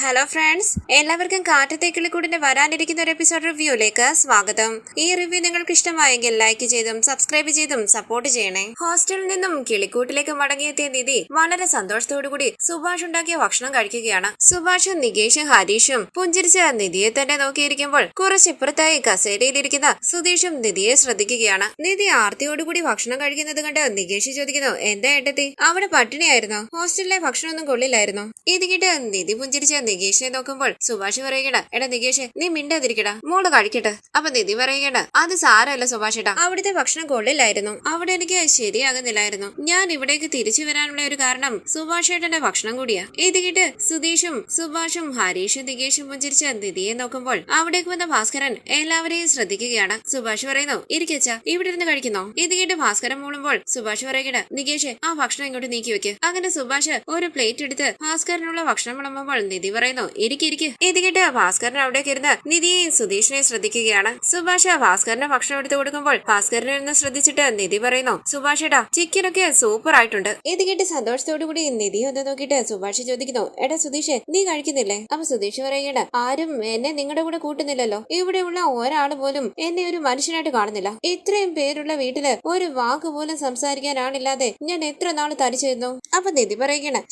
Hello friends, എല്ലാവർക്കും കാറ്റത്തേക്കിളിക്കൂടിന്റെ വരാനിരിക്കുന്ന ഒരു എപ്പിസോഡ് റിവ്യൂയിലേക്ക് സ്വാഗതം. ഈ റിവ്യൂ നിങ്ങൾക്ക് ഇഷ്ടമായെങ്കിൽ ലൈക്ക് ചെയ്തും സബ്സ്ക്രൈബ് ചെയ്തും സപ്പോർട്ട് ചെയ്യണേ. ഹോസ്റ്റലിൽ നിന്നും കിളിക്കൂട്ടിലേക്ക് മടങ്ങിയെത്തിയ നിധി വളരെ സന്തോഷത്തോടുകൂടി സുഭാഷ് ഉണ്ടാക്കിയ ഭക്ഷണം കഴിക്കുകയാണ്. സുഭാഷും നികേഷും ഹരീഷും പുഞ്ചിരിച്ച നിധിയെ തന്നെ നോക്കിയിരിക്കുമ്പോൾ കുറച്ചിപ്പുറത്തായി കസേരയിലിരിക്കുന്ന സുധീഷും നിധിയെ ശ്രദ്ധിക്കുകയാണ്. നിധി ആർത്തിയോടുകൂടി ഭക്ഷണം കഴിക്കുന്നത് കണ്ട് നികേഷ് ചോദിക്കുന്നു, എന്താ ഏട്ടത്തി, അവിടെ പട്ടിണിയായിരുന്നോ? ഹോസ്റ്റലിലെ ഭക്ഷണമൊന്നും കൊള്ളില്ലായിരുന്നോ? ഇത് കേട്ട് നിധി പുഞ്ചിരിച്ച നികേഷിനെ നോക്കുമ്പോൾ സുഭാഷ് പറയുകട, എടാ നികേഷ്, നീ മിണ്ടാതിരിക്കടാ, മോള് കഴിക്കട്ടെ. അപ്പൊ നിധി പറയുകട, അത് സാരമല്ല സുഭാഷ് ഏട്ടാ, അവിടുത്തെ ഭക്ഷണം കൊള്ളില്ലായിരുന്നു, അവിടെ എനിക്ക് ശരിയാകുന്നില്ലായിരുന്നു. ഞാൻ ഇവിടേക്ക് തിരിച്ചു വരാനുള്ള ഒരു കാരണം സുഭാഷ് ഏട്ടന്റെ ഭക്ഷണം കൂടിയാ. ഇത് കേട്ട് സുഭാഷും ഹരീഷും നികേഷും പുഞ്ചിരിച്ച നിധിയെ നോക്കുമ്പോൾ അവിടേക്ക് വന്ന ഭാസ്കരൻ എല്ലാവരെയും ശ്രദ്ധിക്കുകയാണ്. സുഭാഷ് പറയുന്നു, ഇരിക്കച്ച, ഇവിടെ ഇരുന്ന് കഴിക്കുന്നോ? ഇത് കേട്ട് ഭാസ്കരൻ മൂളുമ്പോൾ സുഭാഷ് പറയുകട, നികേഷ്, ആ ഭക്ഷണം ഇങ്ങോട്ട് നീക്കി വെക്ക്. അങ്ങനെ സുഭാഷ് ഒരു പ്ലേറ്റ് എടുത്ത് ഭാസ്കരനുള്ള ഭക്ഷണം വിളമ്പുമ്പോൾ നിധി പറയുന്നു, ഇരിക്കിരിക്ക്. ഇത് കേട്ട് ഭാസ്കരൻ അവിടേക്ക് ഇരുന്ന് നിധിയെയും സുധീഷിനെയും ശ്രദ്ധിക്കുകയാണ്. സുഭാഷ് ഭാസ്കരന് ഭക്ഷണം എടുത്തു കൊടുക്കുമ്പോൾ ഭാസ്കരനെ ഒന്ന് ശ്രദ്ധിച്ചിട്ട് നിധി പറയുന്നു, സുഭാഷ് ഏട്ടാ, ചിക്കനൊക്കെ സൂപ്പർ ആയിട്ടുണ്ട്. ഇത് കേട്ട് സന്തോഷത്തോടു കൂടി നിധി ഒന്ന് നോക്കിയിട്ട് സുഭാഷ് ചോദിക്കുന്നു, എടാ സുധീഷ്, നീ കഴിക്കുന്നില്ലേ? അപ്പൊ സുധീഷ് പറയുകയാണ്, ആരും എന്നെ നിങ്ങളുടെ കൂടെ കൂട്ടുന്നില്ലല്ലോ, ഇവിടെയുള്ള ഒരാൾ പോലും എന്നെ ഒരു മനുഷ്യനായിട്ട് കാണുന്നില്ല. ഇത്രയും പേരുള്ള വീട്ടില് ഒരു വാക്ക് പോലും സംസാരിക്കാനാണില്ലാതെ ഞാൻ എത്ര നാള് തരിച്ചിരുന്നു. അപ്പൊ നിധി പറയുകയാണ്,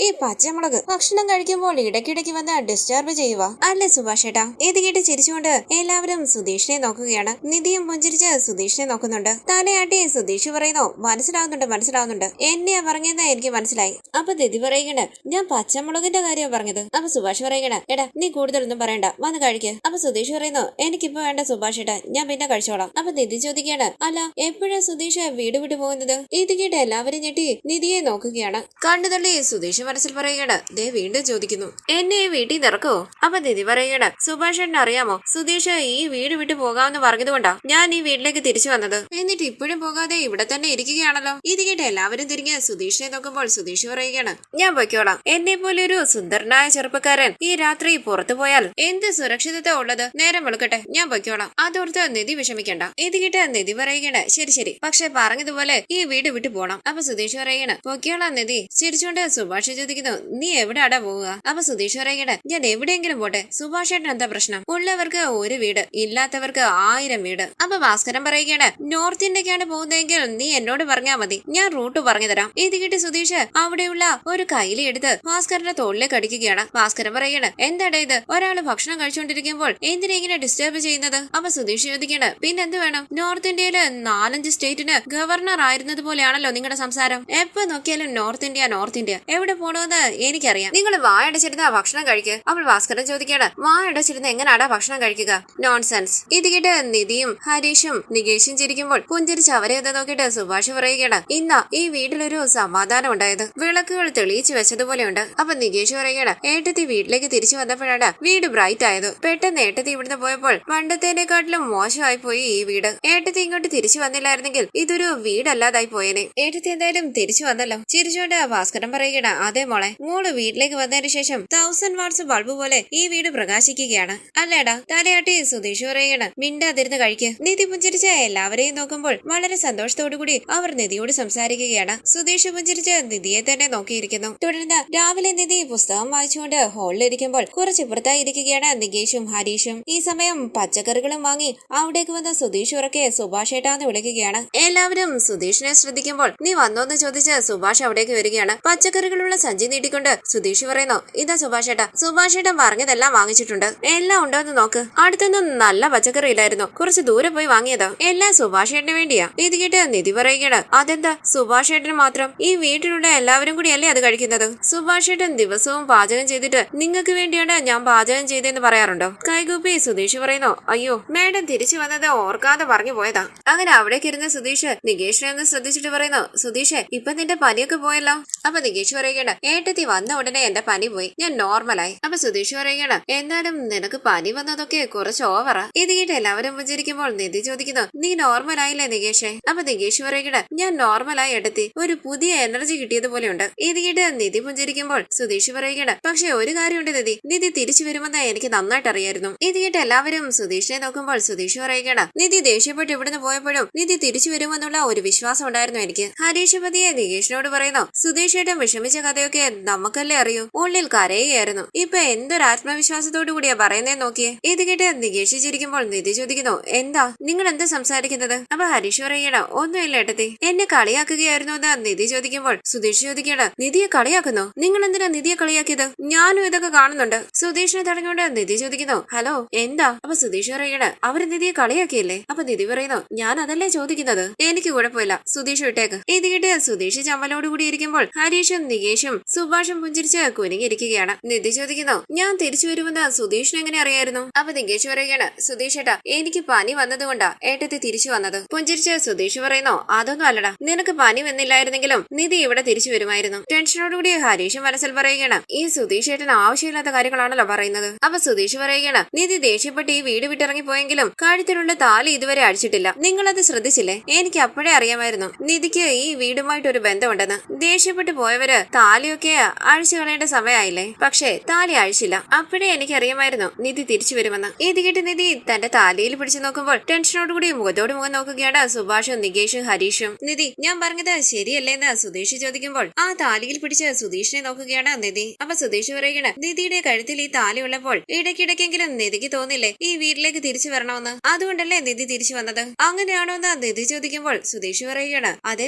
ഈ പച്ചമുളക് ഭക്ഷണം കഴിക്കുമ്പോൾ ഇടയ്ക്കിടയ്ക്ക് വന്ന് ഡിസ്റ്റർബ് ചെയ്യുക അല്ലേ സുഭാഷ് ഏട്ടാ? ഇത് കേട്ട് ചിരിച്ചുകൊണ്ട് എല്ലാവരും സുധീഷിനെ നോക്കുകയാണ്. നിധിയും പുഞ്ചിരിച്ച് സുധീഷിനെ നോക്കുന്നുണ്ട്. തലയാട്ടി സുധീഷ് പറയുന്നു, മനസ്സിലാവുന്നുണ്ട്, എന്നെയാ പറഞ്ഞതെന്ന് എനിക്ക് മനസ്സിലായി. അപ്പൊ നിധി പറയുകയാണ്, ഞാൻ പച്ചമുളകിന്റെ കാര്യം പറഞ്ഞത്. അപ്പൊ സുഭാഷ് പറയുകയാണ്, എടാ നീ കൂടുതലൊന്നും പറയണ്ട, വന്ന് കഴിക്ക്. അപ്പൊ സുധീഷ് പറയുന്നു, എനിക്കിപ്പോ വേണ്ട സുഭാഷ് ഏട്ടാ, ഞാൻ പിന്നെ കഴിച്ചോളാം. അപ്പൊ നിധി ചോദിക്കുകയാണ്, അല്ല എപ്പോഴാ സുധീഷ് വീട് വിട്ടു പോകുന്നത്? ഇത് കേട്ട് എല്ലാവരും ഞെട്ടി നിധിയെ നോക്കുകയാണ്. കണ്ണു തള്ളി സുധീഷ് മനസ്സിൽ പറയുകയാണ്, ദേ വീണ്ടും ചോദിക്കുന്നു, എന്നെ ഈ വീട്ടിൽ നിറക്കോ? അപ്പൊ നിധി പറയുകയാണ്, സുഭാഷ് ഏട്ടന് അറിയാമോ, സുധീഷ് ഈ വീട് വിട്ടു പോകാമെന്ന് പറഞ്ഞതുകൊണ്ടാ ഞാൻ ഈ വീട്ടിലേക്ക് തിരിച്ചു വന്നത്. എന്നിട്ട് ഇപ്പോഴും പോകാതെ ഇവിടെ തന്നെ ഇരിക്കുകയാണല്ലോ. ഇത് കേട്ട് എല്ലാവരും തിരിഞ്ഞ് സുധീഷിനെ നോക്കുമ്പോൾ സുധീഷ് പറയുകയാണ്, ഞാൻ പൊയ്ക്കോളാം. എന്നെ പോലെ ഒരു സുന്ദരനായ ചെറുപ്പക്കാരൻ ഈ രാത്രി പുറത്തു പോയാൽ എന്ത് സുരക്ഷിതത്വ ഉള്ളത്? നേരം വെളുക്കട്ടെ, ഞാൻ പൊയ്ക്കോളാം. അതോർത്ത് നിധി വിഷമിക്കണ്ട. ഇത് കേട്ട് നിധി പറയുകയാണ്, ശരി, പക്ഷെ പറഞ്ഞതുപോലെ ഈ വീട് വിട്ടു പോണം. അപ്പൊ സുധീഷ് പറയുകയാണ്, പൊയ്ക്കോളാം നിധി. ചിരിച്ചുകൊണ്ട് സുഭാഷ് ചോദിക്കുന്നു, നീ എവിടെയാടാ പോവുക? അപ്പൊ സുധീഷ് പറയുകയാണ്, ഞാൻ എവിടെയെങ്കിലും പോട്ടെ, സുഭാഷ് ഏട്ടൻ എന്താ പ്രശ്നം? ഉള്ളവർക്ക് ഒരു വീട്, ഇല്ലാത്തവർക്ക് 1000 വീട്. അപ്പൊ ഭാസ്കരൻ പറയുകയാണ്, നോർത്ത് ഇന്ത്യക്കാണ് പോകുന്നതെങ്കിൽ നീ എന്നോട് പറഞ്ഞാ മതി, ഞാൻ റൂട്ട് പറഞ്ഞു തരാം. ഇത് കിട്ടി സുധീഷ് അവിടെയുള്ള ഒരു കൈലി എടുത്ത് ഭാസ്കരന്റെ തോളിലേക്ക് അടിക്കുകയാണ്. ഭാസ്കരൻ പറയുകയാണ്, എന്താടാ ഇത്, ഒരാള് ഭക്ഷണം കഴിച്ചുകൊണ്ടിരിക്കുമ്പോൾ എന്തിനാ ഇങ്ങനെ ഡിസ്റ്റർബ് ചെയ്യുന്നത്? അപ്പൊ സുധീഷ് ചോദിക്കുകയാണ്, പിന്നെന്ത് വേണം? നോർത്ത് ഇന്ത്യയില് 4-5 സ്റ്റേറ്റിന് ഗവർണർ ആയിരുന്നത് പോലെയാണല്ലോ നിങ്ങളുടെ സംസാരം. എപ്പോ നോക്കിയാലും നോർത്ത് ഇന്ത്യ, എവിടെ പോണോന്ന് എനിക്കറിയാം. നിങ്ങൾ വായടച്ചിരുന്ന ഭക്ഷണം കഴിക്കുക. അപ്പോൾ ഭാസ്കരൻ ചോദിക്കുകയാണ്, വായടച്ചിരുന്ന് എങ്ങനെയാടാ ഭക്ഷണം കഴിക്കുക? നോൺസെൻസ്. ഇത് കേട്ട് നിധിയും ഹരീഷും നികേഷും ചിരിക്കുമ്പോൾ പുഞ്ചിരിച്ച് അവരെ ഒന്ന് നോക്കിയിട്ട് സുഭാഷ് പറയുകയാണ്, ഇന്നാ ഈ വീട്ടിലൊരു സമാധാനം ഉണ്ടായത്, വിളക്കുകൾ തെളിയിച്ചു വെച്ചതുപോലെയുണ്ട്. അപ്പൊ നികേഷ് പറയുകയാണ്, ഏട്ടത്തി വീട്ടിലേക്ക് തിരിച്ചു വന്നപ്പോഴാണ് വീട് ബ്രൈറ്റ് ആയത്. പെട്ടെന്ന് ഏട്ടത്തി ഇവിടുന്ന് പോയപ്പോൾ പണ്ടത്തേനെക്കാട്ടിലും മോശമായി പോയി ഈ വീട്. ഏട്ടത്തി ഇങ്ങോട്ട് തിരിച്ചു വന്നില്ലായിരുന്നെങ്കിൽ ഇതൊരു വീടല്ലാതായി പോയേനെ. ഏട്ടത്തി എന്തായാലും തിരിച്ചു വന്നല്ലോ. ചിരിച്ചുകൊണ്ട് ഭാസ്കരൻ പറയുകയാണ്, അതെ മോളെ, മോള് വീട്ടിലേക്ക് വന്നതിന് ശേഷം 1000 വാട്ട്സ് ബൾബ് പോലെ ഈ വീട് പ്രകാശിക്കുകയാണ് അല്ലേടാ? തലയാട്ടി സുധീഷ് പറയുകയാണ്, മിണ്ടാതിരുന്ന് കഴിക്ക്. നിധി പുഞ്ചിരിച്ച് എല്ലാവരെയും നോക്കുമ്പോൾ വളരെ സന്തോഷത്തോടുകൂടി അവർ നിധിയോട് സംസാരിക്കുകയാണ്. സുധീഷ് പുഞ്ചിരിച്ച് നിധിയെ തന്നെ നോക്കിയിരിക്കുന്നു. തുടർന്ന് രാവിലെ നിധി പുസ്തകം വായിച്ചുകൊണ്ട് ഹാളിലിരിക്കുമ്പോൾ കുറച്ചിപ്പുറത്തായി ഇരിക്കുകയാണ് നികേഷും ഹരീഷും. ഈ സമയം പച്ചക്കറികളും വാങ്ങി അവിടേക്ക് വന്ന സുധീഷ് ഉറക്കെ സുഭാഷ് ഏട്ടാന്ന് വിളിക്കുകയാണ്. എല്ലാവരും സുധീഷിനെ ശ്രദ്ധിക്കുമ്പോൾ നീ വന്നോന്ന് ചോദിച്ച് സുഭാഷ് അവിടേക്ക് വരികയാണ്. പച്ചക്കറികളുള്ള സഞ്ചി നീട്ടിക്കൊണ്ട് സുധീഷ് പറയുന്നു, ഇതാ സുഭാഷ് ഏട്ടാ, സുഭാഷ് ഏട്ടൻ പറഞ്ഞതെല്ലാം വാങ്ങിച്ചിട്ടുണ്ട്, എല്ലാം ഉണ്ടോ എന്ന് നോക്ക്. അടുത്തൊന്നും നല്ല പച്ചക്കറി ഇല്ലായിരുന്നു, കുറച്ച് ദൂരെ പോയി വാങ്ങിയതാ, എല്ലാം സുഭാഷ് ഏട്ടന് വേണ്ടിയാ. ഇത് കേട്ട് നിധി പറയുകയാണ്, അതെന്താ സുഭാഷ് ഏട്ടന് മാത്രം? ഈ വീട്ടിലുള്ള എല്ലാവരും കൂടിയല്ലേ അത് കഴിക്കുന്നത്? സുഭാഷ് ഏട്ടൻ ദിവസവും പാചകം ചെയ്തിട്ട് നിങ്ങൾക്ക് വേണ്ടിയാണ് ഞാൻ പാചകം ചെയ്തെന്ന് പറയാറുണ്ടോ? കൈകൂപ്പി സുധീഷ് പറയുന്നു, അയ്യോ മേഡം തിരിച്ചു വന്നത് ഓർക്കാതെ പറഞ്ഞു പോയതാ. അങ്ങനെ അവിടേക്ക് ഇരുന്ന സുധീഷ് നികേഷിനെ ഒന്ന് ശ്രദ്ധിച്ചിട്ട് പറയുന്നു, സുധീഷ് ഇപ്പൊ നിന്റെ പനിയൊക്കെ പോയല്ലോ. അപ്പൊ നികേഷ് പറയുകയാണ്, ഏട്ടത്തി വന്ന ഉടനെ എന്റെ പനി പോയി, ഞാൻ നോർമലായി. അപ്പൊ സുധീഷ് പറയുകയാണ്, എന്നാലും നിനക്ക് പനി വന്നതൊക്കെ കുറച്ച് ഓവറാ. ഇത് കേട്ട് എല്ലാവരും പുഞ്ചിരിക്കുമ്പോൾ നിധി ചോദിക്കുന്നു, നീ നോർമൽ ആയില്ലേ നികേഷേ? അപ്പൊ നികേഷ് പറയുകയാണ്, ഞാൻ നോർമലായി ഏട്ടത്തി, ഒരു പുതിയ എനർജി കിട്ടിയതുപോലെയുണ്ട്. ഇത് കേട്ട് നിധി പുഞ്ചിരിക്കുമ്പോൾ സുധീഷ് പറയുകയാണ്, പക്ഷെ ഒരു കാര്യമുണ്ട് നിധി തിരിച്ചു വരുമെന്ന് എനിക്ക് നന്നായിട്ട് അറിയായിരുന്നു. ഇത് കേട്ട് എല്ലാവരും സുധീഷിനെ നോക്കുമ്പോൾ സുധീഷ് പറയുകയാണ്, നിധി ദേഷ്യപ്പെട്ട് ഇവിടുന്ന് പോയപ്പോഴും നിധി തിരിച്ചു വരുമെന്നുള്ള ഒരു വിശ്വാസം ഉണ്ടായിരുന്നു എനിക്ക്. ഹരീഷ് പതിയെ നികേഷിനോട് പറയുന്നു, സുധീഷ് ഏട്ടൻ വിഷമിച്ച കഥയൊക്കെ നമുക്കല്ലേ അറിയൂ, ഉള്ളിൽ കരയുക പറയുകയായിരുന്നു. ഇപ്പൊ എന്തൊരു ആത്മവിശ്വാസത്തോടു കൂടിയാ പറയുന്നേ നോക്കിയേ. ഇത് കേട്ട് നികേഷ് ചിരിക്കുമ്പോൾ നിധി ചോദിക്കുന്നു, എന്താ നിങ്ങൾ എന്താ സംസാരിക്കുന്നത്? അപ്പൊ ഹരീഷ് പറയണ, ഒന്നുമില്ല ഏട്ടത്തി, എന്നെ കളിയാക്കുകയായിരുന്നു എന്ന് നിധി ചോദിക്കുമ്പോൾ സുധീഷ് ചോദിക്കണ, നിധിയെ കളിയാക്കുന്നോ? നിങ്ങൾ എന്തിനാ നിധിയെ കളിയാക്കിയത്? ഞാനും ഇതൊക്കെ കാണുന്നുണ്ട്. സുധീഷിനെ തടഞ്ഞുകൊണ്ട് നിധി ചോദിക്കുന്നു, ഹലോ എന്താ? അപ്പൊ സുധീഷ് പറയണ, അവര് നിധിയെ കളിയാക്കിയില്ലേ? അപ്പൊ നിധി പറയുന്നു, ഞാൻ അതല്ലേ ചോദിക്കുന്നത്, എനിക്ക് കുഴപ്പമില്ല, സുധീഷ് വിട്ടേക്ക്. ഇത് കേട്ട് സുധീഷ് ചമ്മലോടുകൂടി ഇരിക്കുമ്പോൾ ഹരീഷും നികേഷും സുഭാഷും പുഞ്ചിരിച്ച് കുനിങ്ങിയിരിക്കുകയാണ്. നിധി ചോദിക്കുന്നു, ഞാൻ തിരിച്ചു വരുമെന്ന് സുധീഷിന് എങ്ങനെ അറിയായിരുന്നു? അപ്പൊ നികേഷ് പറയുകയാണ്, സുധീഷ് ഏട്ടാ, എനിക്ക് പനി വന്നതുകൊണ്ടാ ഏട്ടത്തി തിരിച്ചു വന്നത്. പുഞ്ചിരിച്ച് സുധീഷ് പറയുന്നു, അതൊന്നും അല്ലടാ, നിനക്ക് പനി വന്നില്ലായിരുന്നെങ്കിലും നിധി ഇവിടെ തിരിച്ചു വരുമായിരുന്നു. ടെൻഷനോടുകൂടി ഹരീഷ് മനസ്സിൽ പറയുകയാണ്, ഈ സുധീഷ് ഏട്ടന് ആവശ്യമില്ലാത്ത കാര്യങ്ങളാണല്ലോ പറയുന്നത്. അപ്പൊ സുധീഷ് പറയുകയാണ്, നിധി ദേഷ്യപ്പെട്ട് ഈ വീട് വിട്ടിറങ്ങി പോയെങ്കിലും കഴുത്തിലുള്ള താലി ഇതുവരെ അഴിച്ചിട്ടില്ല. നിങ്ങളത് ശ്രദ്ധിച്ചില്ലേ? എനിക്ക് അപ്പോഴേ അറിയാമായിരുന്നു നിധിക്ക് ഈ വീടുമായിട്ട് ഒരു ബന്ധമുണ്ടെന്ന്. ദേഷ്യപ്പെട്ടു പോയവര് താലിയൊക്കെ അഴിച്ചു കളയേണ്ട സമയമായില്ലേ? പക്ഷേ താലി അഴിച്ചില്ല. അപ്പോഴേ എനിക്ക് അറിയാമായിരുന്നു നിധി തിരിച്ചു വരുമെന്ന്. ഇത് കേട്ട് നിധി തന്റെ താലിയിൽ പിടിച്ചു നോക്കുമ്പോൾ ടെൻഷനോടുകൂടി മുഖത്തോട് മുഖം നോക്കുകയാണ് സുഭാഷും നികേഷും ഹരീഷും. നിധി, ഞാൻ പറഞ്ഞത് ശരിയല്ലേന്ന് സുധീഷ് ചോദിക്കുമ്പോൾ ആ താലിയിൽ പിടിച്ച് സുധീഷിനെ നോക്കുകയാണ് നിധി. അപ്പൊ സുധീഷ് പറയുകയാണ്, നിധിയുടെ കഴുത്തിൽ ഈ താലി ഉള്ളപ്പോൾ ഇടയ്ക്കിടയ്ക്കെങ്കിലും നിധിക്ക് തോന്നില്ലേ ഈ വീട്ടിലേക്ക് തിരിച്ചു വരണമെന്ന്? അതുകൊണ്ടല്ലേ നിധി തിരിച്ചു വന്നത്? അങ്ങനെയാണോ എന്ന് നിധി ചോദിക്കുമ്പോൾ സുധീഷ് പറയുകയാണ്, അതെ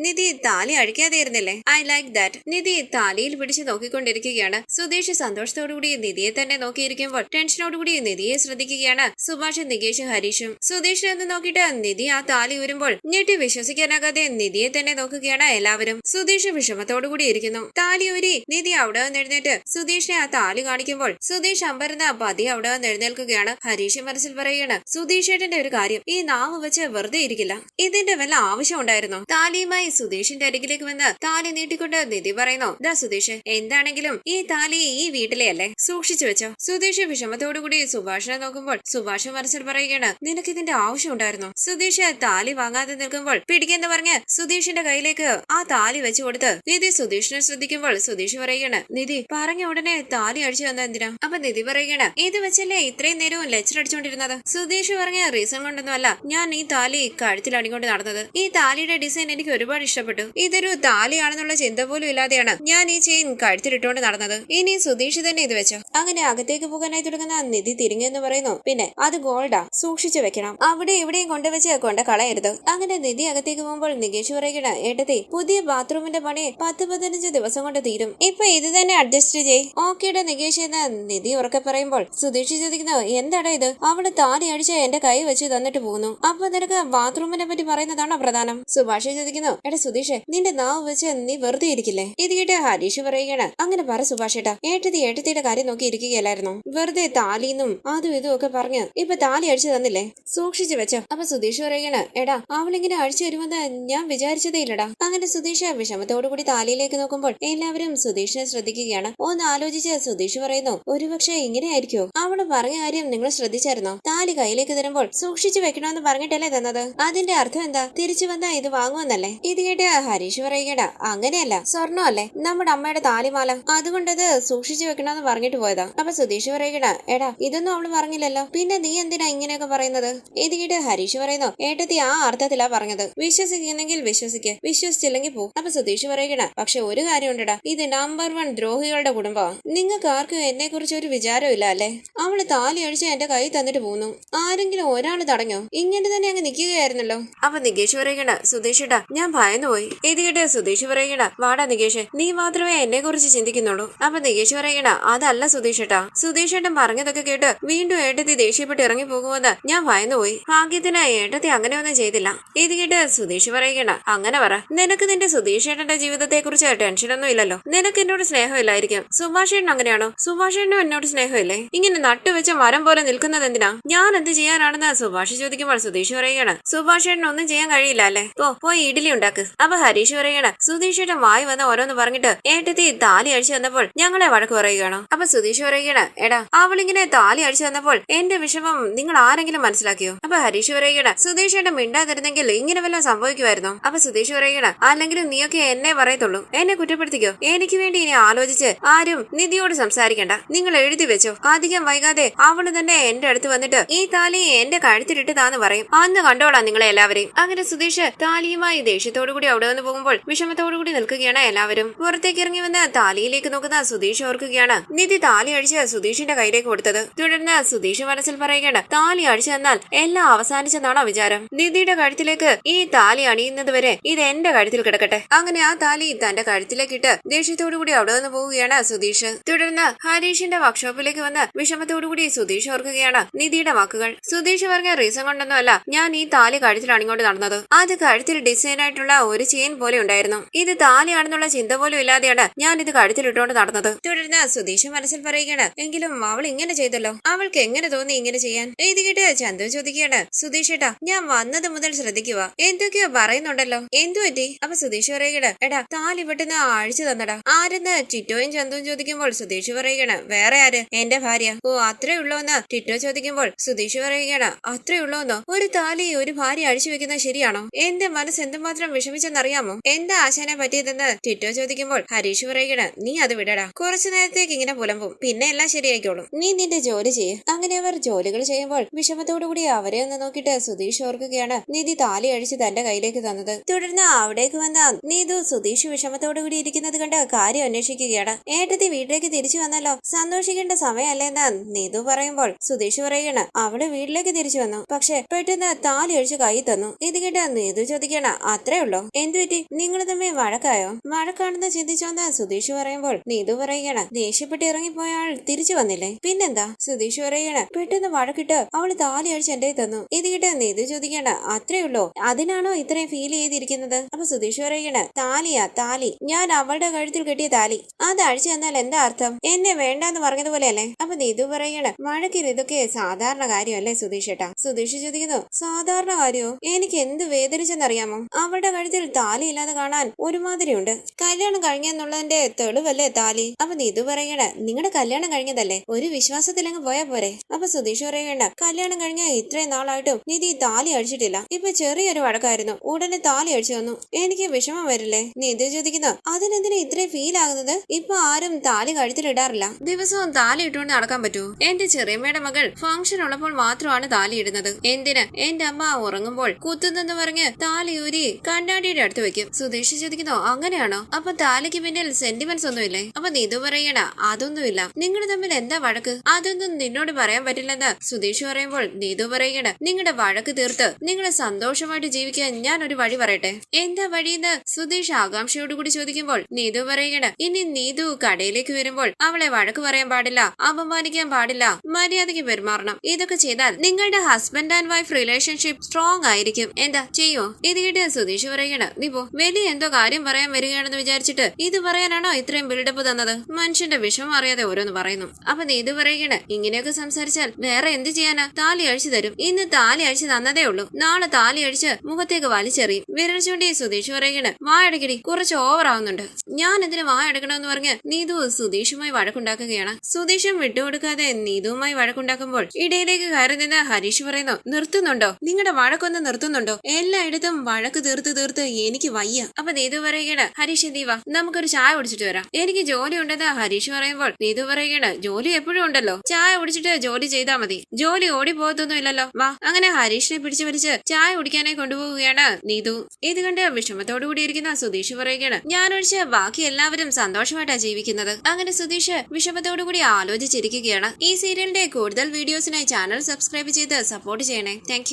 നിധി താലി അഴിക്കാതെയിരുന്നില്ലേ? I like that. നിധി താലിയിൽ പിടിച്ച് നോക്കിക്കൊണ്ടിരിക്കുകയാണ്. സുധീഷ് സന്തോഷത്തോടുകൂടി നിധിയെ തന്നെ നോക്കിയിരിക്കുമ്പോൾ ടെൻഷനോടുകൂടി നിധിയെ ശ്രദ്ധിക്കുകയാണ് സുഭാഷും നികേഷും ഹരീഷും. സുധീഷിനെ ഒന്ന് നോക്കിയിട്ട് നിധി ആ താലി ഊരുമ്പോൾ ഞെട്ടി വിശ്വസിക്കാനാകാതെ നിധിയെ തന്നെ നോക്കുകയാണ് എല്ലാവരും. സുധീഷ് വിഷമത്തോടുകൂടി ഇരിക്കുന്നു. താലി ഊരി നിധി അവിടെ നിന്ന് എഴുന്നേറ്റ് സുധീഷിനെ ആ താലി കാണിക്കുമ്പോൾ സുധീഷ് അമ്പരന്ന് പതി അവിടെ നിന്ന് എഴുന്നേൽക്കുകയാണ്. ഹരീഷ് മനസ്സിൽ പറയുകയാണ്, സുധീഷ് ഏട്ടന്റെ ഒരു കാര്യം, ഈ നാവ് വെച്ച് വെറുതെ ഇരിക്കില്ല. ഇതിന്റെ വല്ല ആവശ്യം ഉണ്ടായിരുന്നു? താലിയുമായി സുധീഷിന്റെ അരികിലേക്ക് വന്ന് താലി നീട്ടിക്കൊണ്ട് നിധി പറയുന്നു, ദാ സുധീഷ്, എന്താണെങ്കിലും ഈ താലി ഈ വീട്ടിലെ അല്ലേ, സൂക്ഷിച്ചു വെച്ചോ. സുധീഷ് വിഷമത്തോടുകൂടി സുഭാഷിനെ നോക്കുമ്പോൾ സുഭാഷ് മനസ്സിൽ പറയുകയാണ്, നിനക്ക് ഇതിന്റെ ആവശ്യം ഉണ്ടായിരുന്നു? സുധീഷ് താലി വാങ്ങാതെ നിൽക്കുമ്പോൾ പിടിക്കെന്ന് പറഞ്ഞ് സുധീഷിന്റെ കയ്യിലേക്ക് ആ താലി വെച്ചു കൊടുത്ത് നിധി സുധീഷിനെ ശ്രദ്ധിക്കുമ്പോൾ സുധീഷ് പറയുകയാണ്, നിധി പറഞ്ഞ ഉടനെ താലി അടിച്ചു തന്ന എന്തിനാ? അപ്പൊ നിധി പറയുകയാണ്, ഇത് വെച്ചല്ലേ ഇത്രയും നേരവും ലെക്ചർ അടിച്ചുകൊണ്ടിരുന്നത്? സുധീഷ് പറഞ്ഞ റീസൺ കൊണ്ടൊന്നും അല്ല ഞാൻ ഈ താലി കഴുത്തിൽ അണികൊണ്ട് നടന്നത്. ഈ താലിയുടെ ഡിസൈൻ എനിക്ക് ഒരുപാട് ഇഷ്ടപ്പെട്ടു. ഇതൊരു താലിയാണെന്നുള്ള ചിന്ത പോലും ഇല്ലാതെയാണ് ഞാൻ ഈ ചെയിൻ കഴുത്തിലിട്ടുകൊണ്ട് നടന്നത്. ഇനി സുധീഷ് തന്നെ ഇത് വെച്ചോ. അങ്ങനെ അകത്തേക്ക് പോകാനായി തുടങ്ങുന്ന നിധി തിരിഞ്ഞെന്ന് പറയുന്നു, പിന്നെ അത് ഗോൾഡാ, സൂക്ഷിച്ചു വെക്കണം, അവിടെ ഇവിടെയും കൊണ്ടുവച്ച് കൊണ്ട് കളയരുത്. അങ്ങനെ നിധി അകത്തേക്ക് പോകുമ്പോൾ നികേഷ് പറയുകയാണ്, ഏട്ടത്തി, പുതിയ ബാത്റൂമിന്റെ പണി 10-15 ദിവസം കൊണ്ട് തീരും. ഇപ്പൊ ഇത് തന്നെ അഡ്ജസ്റ്റ് ചെയ്. ഓക്കേടെ നികേഷ് എന്ന് നിധി ഉറക്കെ പറയുമ്പോൾ സുധീഷ് ചോദിക്കുന്നു, എന്താടാ ഇത്? അവള് താലി അടിച്ച് എന്റെ കൈ വെച്ച് തന്നിട്ട് പോകുന്നു. അപ്പൊ നിനക്ക് ബാത്റൂമിനെ പറ്റി പറയുന്നതാണോ പ്രധാനം? സുഭാഷ് ചോദിക്കുന്നു, എടാ സുധീഷ്, നിന്റെ നാവ് വെച്ച് നീ വെറുതെ ഇരിക്കില്ലേ? ഇത് കേട്ട് ഹരീഷ് പറയുകയാണ്, അങ്ങനെ പറ സുഭാഷ് ഏട്ടാ, ഏട്ടത്തിയുടെ കാര്യം നോക്കി ഇരിക്കുകയല്ലായിരുന്നു? വെറുതെ താലിന്നും അതും ഇതും ഒക്കെ പറഞ്ഞ് ഇപ്പൊ താലി അടിച്ചു തന്നില്ലേ, സൂക്ഷിച്ചു വെച്ചോ. അപ്പൊ സുധീഷ് പറയുകയാണ്, എടാ അവളിങ്ങനെ അഴിച്ചു വരുമെന്ന് ഞാൻ വിചാരിച്ചതേ ഇല്ലടാ. അങ്ങനെ സുധീഷ് വിഷമത്തോടുകൂടി താലിയിലേക്ക് നോക്കുമ്പോൾ എല്ലാവരും സുധീഷിനെ ശ്രദ്ധിക്കുകയാണ്. ഒന്ന് ആലോചിച്ച് സുധീഷ് പറയുന്നു, ഒരുപക്ഷെ ഇങ്ങനെയായിരിക്കോ? അവള് പറഞ്ഞ കാര്യം നിങ്ങൾ ശ്രദ്ധിച്ചായിരുന്നോ? താലി കയ്യിലേക്ക് തരുമ്പോൾ സൂക്ഷിച്ചു വെക്കണമെന്ന് പറഞ്ഞിട്ടല്ലേ തന്നത്? അതിന്റെ അർത്ഥം എന്താ? തിരിച്ചു വന്നാ ഇത് വാങ്ങുമെന്നല്ലേ? ഇത് കേട്ട് ഹരീഷ് പറയുകടാ, അങ്ങനെയല്ല, സ്വർണ്ണം അല്ലേ നമ്മുടെ അമ്മയുടെ താലിമാല, അതുകൊണ്ടത് സൂക്ഷിച്ചു വെക്കണമെന്ന് പറഞ്ഞിട്ട് പോയതാ. അപ്പൊ സുധീഷ് പറയുകടാ, എടാ ഇതൊന്നും അവള് പറഞ്ഞില്ലല്ലോ, പിന്നെ നീ എന്തിനാ ഇങ്ങനെയൊക്കെ പറയുന്നത്? ഇത് കേട്ട് ഹരീഷ് പറയുന്നു, ഏട്ടത്തി ആ അർത്ഥത്തിലാ പറഞ്ഞത്, വിശ്വസിക്കുന്നെങ്കിൽ വിശ്വസിക്ക്, വിശ്വസിച്ചില്ലെങ്കിൽ പോ. അപ്പൊ സുധീഷ് പറയുകടാ, പക്ഷെ ഒരു കാര്യം ഉണ്ടടാ, ഇത് നമ്പർ 1 ദ്രോഹികളുടെ കുടുംബമാണ്. നിങ്ങൾക്ക് ആർക്കും എന്നെ കുറിച്ച് ഒരു വിചാരം ഇല്ല അല്ലേ? അവള് താലി അഴിച്ച് എന്റെ കൈ തന്നിട്ട് പോന്നു. ആരെങ്കിലും ഒരാൾ തടഞ്ഞോ? ഇങ്ങനെ തന്നെ അങ്ങ് നിൽക്കുകയായിരുന്നല്ലോ. അപ്പൊ നികേഷ് പറയുകട, സുധീഷേട്ടാ ഞാൻ ഭയന്നുപോയി. ഇത് കേട്ട് സുധീഷ് പറയുകട, വാടാ നികേഷ്, നീ മാത്രമേ എന്നെ കുറിച്ച് ചിന്തിക്കുന്നുള്ളൂ. അപ്പൊ നികേഷ് പറയുകട, അതല്ല സുധീഷേട്ടാ, സുധീഷേട്ടൻ പറഞ്ഞതൊക്കെ കേട്ട് വീണ്ടും ഏട്ടത്തി ദേഷ്യപ്പെട്ട് ഇറങ്ങി പോകുമെന്ന് ഞാൻ ഭയന്നുപോയി. ഭാഗ്യത്തിന് ഏട്ടത്തി അങ്ങനെയൊന്നും ചെയ്തില്ല. ഇത് കേട്ട് സുധീഷ് പറയുകട, അങ്ങനെ പറ, നിനക്ക് നിന്റെ സുധീഷേട്ടന്റെ ജീവിതത്തെ കുറിച്ച് ടെൻഷനൊന്നും ഇല്ലല്ലോ? നിനക്ക് എന്നോട് സ്നേഹമില്ലായിരിക്കും. സുഭാഷേട്ടൻ അങ്ങനെയാണോ? സുഭാഷേട്ടനും എന്നോട് സ്നേഹമില്ലേ? ഇങ്ങനെ നട്ടുവെച്ച മരം പോലെ നിൽക്കുന്നത് എന്തിനാ? ഞാൻ എന്ത് ചെയ്യാനാണെന്ന് സുഭാഷ് ചോദിക്കുമ്പോൾ സുധീഷ് പറയുകയാണ്, സുഭാഷേട്ടൻ ഒന്നും ചെയ്യാൻ കഴിയില്ല അല്ലേ? പോയി ഇഡ്ഡലി ഉണ്ടാക്ക്. അപ്പൊ ഹരീഷ് പറയുകയാണ്, സുധീഷേട്ടൻ വായി വന്ന് ഓരോന്ന് പറഞ്ഞിട്ട് ഏട്ടത്തി താലി അഴിച്ചു തന്നപ്പോൾ ഞങ്ങളെ വഴക്ക് പറയുകയാണോ? അപ്പൊ സുധീഷ് പറയുകയാണ്, എടാ അവളിങ്ങനെ താലി അഴിച്ചു തന്നപ്പോൾ എന്റെ വിഷമം നിങ്ങൾ ആരെങ്കിലും മനസ്സിലാക്കിയോ? അപ്പൊ ഹരീഷ് പറയുകയാണ്, സുധീഷേട്ടൻ മിണ്ടാതിരുന്നെങ്കിൽ ഇങ്ങനെ വല്ലതും സംഭവിക്കുമായിരുന്നോ? അപ്പൊ സുധീഷ് പറയുകയാണ്, അല്ലെങ്കിലും നീയൊക്കെ എന്നെ പറയത്തുള്ളൂ, എന്നെ കുറ്റപ്പെടുത്തിക്കോ. എനിക്ക് വേണ്ടി ഇനി ആലോചിച്ച് ആരും നിധിയോട് സംസാരിക്കണ്ട. നിങ്ങൾ എഴുതി വെച്ചോ, അധികം വൈകാതെ അവള് തന്നെ എന്റെ അടുത്ത് വന്നിട്ട് ഈ താലി എന്റെ കഴുത്തിലിട്ടതാന്ന് പറയും. അന്ന് കണ്ടോളാം നിങ്ങളെ എല്ലാവരെയും. അങ്ങനെ സുധീഷ് താലിയുമായി ദേഷ്യത്തോടുകൂടി അവിടെ വന്ന് പോകുമ്പോൾ വിഷമത്തോടുകൂടി നിൽക്കുകയാണ് എല്ലാവരും. പുറത്തേക്ക് ഇറങ്ങി വന്ന് താലിയിലേക്ക് നോക്കുന്ന സുധീഷ് ഓർക്കുകയാണ് നിധി താലി അഴിച്ച് സുധീഷിന്റെ കയ്യിലേക്ക് കൊടുത്തത്. തുടർന്ന് സുധീഷ് മനസ്സിൽ പറയുകയാണ് താലി അഴിച്ചു തന്നാൽ എല്ലാം അവസാനിച്ചെന്നാണോ വിചാരം? നിധിയുടെ കഴുത്തിലേക്ക് ഈ താലി അണിയുന്നത് വരെ ഇത് എന്റെ കഴുത്തിൽ കിടക്കട്ടെ. അങ്ങനെ ആ താലി തന്റെ കഴുത്തിലേക്കിട്ട് ദേഷ്യത്തോടുകൂടി അവിടെ നിന്ന് പോവുകയാണ് സുധീഷ്. തുടർന്ന് ഹരീഷിന്റെ വർക്ക്ഷോപ്പിലേക്ക് വന്ന് വിഷമത്തോടുകൂടി സുധീഷ് ഓർക്കുകയാണ് നിധിയുടെ വാക്കുകൾ. സുധീഷ് പറഞ്ഞ റീസൺ കൊണ്ടൊന്നുമല്ല ഞാൻ ഈ താലി കഴുത്തിൽ അണിങ്ങോട്ട് നടന്നത്. അത് കഴുത്തിൽ ഡിസൈൻ ആയിട്ടുള്ള ഒരു ചെയിൻ പോലെ ഉണ്ടായിരുന്നു. ഇത് താലിയാണെന്നുള്ള ചിന്ത പോലും ഇല്ലാതെയാണ് ഞാൻ ഇത് കഴുത്തിൽ ഇട്ടുകൊണ്ട് നടന്നത്. തുടർന്ന് സുധീഷ് മനസ്സിൽ പറയുകയാണ് എങ്കിലും അവൾ ഇങ്ങനെ ചെയ്തല്ലോ, അവൾക്ക് എങ്ങനെ തോന്നി ഇങ്ങനെ ചെയ്യാൻ? ഇത് കേട്ട് ചന്തു ചോദിക്കുകയാണ് സുധീഷ് ഏട്ടാ ഞാൻ വന്നത് മുതൽ ശ്രദ്ധിക്കുക എന്തൊക്കെയോ പറയുന്നുണ്ടല്ലോ, എന്തു പറ്റി? അപ്പൊ സുധീഷ് പറയുകയാണ് എടാ താലി പെട്ടെന്ന് അഴിച്ചു തന്നടാ. ആരെന്ന് ടിറ്റോയും ചന്തുവും ചോദിക്കുമ്പോൾ സുധീഷ് പറയുകയാണ് വേറെ ആര്? എന്റെ ഭാര്യ. ഓ അത്രേ ഉള്ളോന്ന് ടിറ്റോ ചോദിക്കുമ്പോൾ സുധീഷ് പറയുകയാണ് അത്രേ ഉള്ളോന്നോ? ഒരു താലി ഒരു ഭാര്യ അഴിച്ചു വെക്കുന്നത് ശരിയാണോ? എന്റെ മനസ്സ് എന്തുമാത്രം വിഷമിച്ചെന്നറിയാമോ? എന്താ ആശാനെ പറ്റിയതെന്ന് ടിറ്റോ ചോദിക്കുമ്പോൾ ഹരീഷ് പറയുകയാണ് നീ അത് വിടടാ, കുറച്ചു നേരത്തേക്ക് ഇങ്ങനെ പുലമ്പും, പിന്നെ എല്ലാം ശരിയായിക്കോളും, നീ നിന്റെ ജോലി ചെയ്യ്. അങ്ങനെ അവർ ജോലികൾ ചെയ്യുമ്പോൾ വിഷമത്തോടുകൂടി അവരെ ഒന്ന് നോക്കിയിട്ട് സുധീഷ് ഓർക്കുകയാണ് നിധി താലി അഴിച്ച് തന്റെ കയ്യിലേക്ക് തന്നത്. തുടർന്ന് അവിടേക്ക് വന്ന നീതു സുധീഷ് വിഷമത്തോടുകൂടി ഇരിക്കുന്നത് കണ്ട് കാര്യം അന്വേഷിക്കുകയാണ്. ഏട്ടത്തി വീട്ടിലേക്ക് തിരിച്ചു വന്നല്ലോ, സന്തോഷിക്കേണ്ട സമയമല്ലേന്ന് നീതു പറയുമ്പോൾ സുധീഷ് പറയുകയാണ് അവള് വീട്ടിലേക്ക് തിരിച്ചു വന്നു, പക്ഷെ പെട്ടെന്ന് താലി അഴിച്ച് കൈ തന്നു. ഇത് കേട്ട് നീതു ചോദിക്കണം അത്രേ ഉള്ളോ? എന്തു പറ്റി? നിങ്ങൾ തമ്മിൽ വഴക്കായോ? വഴക്കാണെന്ന് ചിന്തിച്ചോന്ന് സുധീഷ് പറയുമ്പോൾ നീതു പറയുകയാണ് ദേഷ്യപ്പെട്ട് ഇറങ്ങിപ്പോയ ആൾ തിരിച്ചു വന്നില്ലേ? പിന്നെന്താ? സുധീഷ് പറയുകയാണ് പെട്ടെന്ന് വഴക്കിട്ട് അവള് താലി അഴിച്ച് എന്റെ തന്നു. ഇത് കേട്ട് നീതു ചോദിക്കണം അത്രേ ഉള്ളോ? അതിനാണോ ഇത്രയും ഫീൽ ചെയ്തിരിക്കുന്നത്? അപ്പൊ സുധീഷ് പറയുകയാണ് താലിയാ താലി, ഞാൻ അവളുടെ കഴുത്തിൽ കെട്ടിയ താലി, അത് അഴിച്ചു തന്നാൽ എന്താ അർത്ഥം? എന്നെ വേണ്ടാന്ന് പറഞ്ഞതുപോലെ അല്ലേ? അപ്പൊ നീതു പറയുകയാണ് വഴക്കിൽ ഇതൊക്കെ സാധാരണ കാര്യമല്ലേ സുധീഷ് ഏട്ടാ? സുധീഷ് ചോദിക്കുന്നു സാധാരണ കാര്യമോ? എനിക്ക് എന്ത് വേദനിച്ചെന്നറിയാമോ? അവളുടെ കഴുത്തിൽ താലി ഇല്ലാതെ കാണാൻ ഒരുമാതിരിയുണ്ട്. കല്യാണം കഴിഞ്ഞെന്നുള്ളതിന്റെ തെളിവല്ലേ താലി? അപ്പൊ നീതു പറയണ നിങ്ങളുടെ കല്യാണം കഴിഞ്ഞതല്ലേ, ഒരു വിശ്വാസത്തിലങ്ങ് പോയാ പോരെ? അപ്പൊ സുധീഷ് പറയണ കല്യാണം കഴിഞ്ഞ ഇത്രയും നാളായിട്ടും നിധി താലി അഴിച്ചിട്ടില്ല, ഇപ്പൊ ചെറിയൊരു വഴക്കായിരുന്നു, ഉടനെ താലി അഴിച്ചു വന്നു, എനിക്ക് വിഷമം വരില്ലേ? നീതു ചോദിക്കുന്നു അതിനെന്തിനാ ഇത്രയും ഫീൽ ആകുന്നത്? ഇപ്പൊ ആരും താലി കഴുത്തിലിടാറില്ല, ദിവസവും താലി ഇട്ടുകൊണ്ട് നടക്കാൻ പറ്റൂ? എന്റെ ചെറിയമ്മയുടെ മകൾ ഫംഗ്ഷൻ ഉള്ളപ്പോൾ മാത്രമാണ് താലി ഇടുന്നത്. എന്തിന്? എന്റെ അമ്മ ഉറങ്ങുമ്പോൾ കുത്തുന്നെന്ന് പറഞ്ഞ് താലി ഊരി കണ്ണാടിയുടെ അടുത്ത് വെക്കും. സുധീഷ് ചോദിക്കുന്നു അങ്ങനെയാണോ? അപ്പൊ താലിക്ക് പിന്നിൽ സെന്റിമെന്റ്സ് ഒന്നുമില്ലേ? അപ്പൊ നീതു പറയണ അതൊന്നുമില്ല, നിങ്ങൾ തമ്മിൽ എന്താ വഴക്ക്? അതൊന്നും നിന്നോട് പറയാൻ പറ്റില്ലെന്ന് സുധീഷ് പറയുമ്പോൾ നീതു പറയണ നിങ്ങളുടെ വഴക്ക് തീർത്ത് നിങ്ങളെ സന്തോഷമായിട്ട് ജീവിക്കാൻ ഞാൻ ഒരു വഴി പറയട്ടെ. എന്താ വഴിയെന്ന് സുധീഷ് ആകാംക്ഷയോടുകൂടി ചോദിക്കുമ്പോൾ നീതു പറയണ ഇനി നീതു കടയിലേക്ക് വരുമ്പോൾ അവളെ വഴക്ക് പറയാൻ പാടില്ല, അപമാനിക്കാൻ പാടില്ല, മര്യാദയ്ക്ക് പെരുമാറണം. ഇതൊക്കെ ചെയ്താൽ നിങ്ങളുടെ husband and wife relationship strong ആയിരിക്കും. എന്താ ചെയ്യോ? ഇത് കേട്ട് സുധീഷ് പറയണ നീ പോ, വലിയ എന്തോ കാര്യം പറയാൻ വരികയാണെന്ന് വിചാരിച്ചിട്ട് ഇത് പറയാനാണോ ഇത്രയും ബിൽഡപ്പ് തന്നത്? മനുഷ്യന്റെ വിഷമം അറിയാതെ ഓരോന്ന് പറയുന്നു. അപ്പൊ നീതു പറയണ ഇങ്ങനെയൊക്കെ സംസാരിച്ചാൽ വേറെ എന്ത് ചെയ്യാനാ? താലി അഴിച്ചു തരും, ഇന്ന് താലി അഴിച്ചു തന്നതേ ഉള്ളൂ, നാളെ താലി അഴിച്ച് മുഖത്തേക്ക് വലിച്ചെറിയും. വിരൽ ചൂണ്ടി സുധീഷ് പറയണ വായടക്കടി, കുറച്ച് ഓവർ ആവുന്നുണ്ട്. ഞാൻ എന്തിനു വായടക്കണമെന്ന് പറഞ്ഞ് നീതു സുധീഷുമായി വഴക്കുണ്ടാക്കുകയാണ്. സുധീഷും വിട്ടുകൊടുക്കാതെ നീതുവുമായി വഴക്കുണ്ടാക്കുമ്പോൾ ഇടയിലേക്ക് കയറി നിന്ന് ഹരീഷ് പറയുന്നു നിർത്തുന്നുണ്ടോ? നിങ്ങളുടെ വഴക്കൊന്ന് നിർത്തുന്നുണ്ടോ? എല്ലായിടത്തും വഴക്ക് തീർത്ത് തീർത്ത് എനിക്ക് വയ്യ. അപ്പൊ നീതു പറയുകയാണ് ഹരീഷ് എന്തിവാ നമുക്കൊരു ചായ കുടിച്ചിട്ട് വരാം, എനിക്ക് ജോലി ഉണ്ടെന്ന് ഹരീഷ് പറയുമ്പോൾ നീതു പറയുകയാണ് ജോലി എപ്പോഴും ഉണ്ടല്ലോ, ചായ കുടിച്ചിട്ട് ജോലി ചെയ്താൽ മതി, ജോലി ഓടി പോകത്തൊന്നും ഇല്ലല്ലോ, വാ. അങ്ങനെ ഹരീഷിനെ പിടിച്ചു വലിച്ച് ചായ കുടിക്കാനായി കൊണ്ടുപോവുകയാണ് നീതു. ഇത് കണ്ട് വിഷമത്തോടു കൂടിയിരിക്കുന്ന സുധീഷ് പറയുകയാണ് ഞാനൊഴിച്ച് ബാക്കി എല്ലാവരും സന്തോഷമായിട്ടാണ് ജീവിക്കുന്നത്. അങ്ങനെ സുധീഷ് വിഷമത്തോടു കൂടി ആലോചിച്ചിരിക്കുകയാണ്. ഈ സീരിയലിന്റെ കൂടുതൽ വീഡിയോസിനായി ചാനൽ സബ്സ്ക്രൈബ് ചെയ്ത് സപ്പോർട്ട് ചെയ്യണേ. താങ്ക്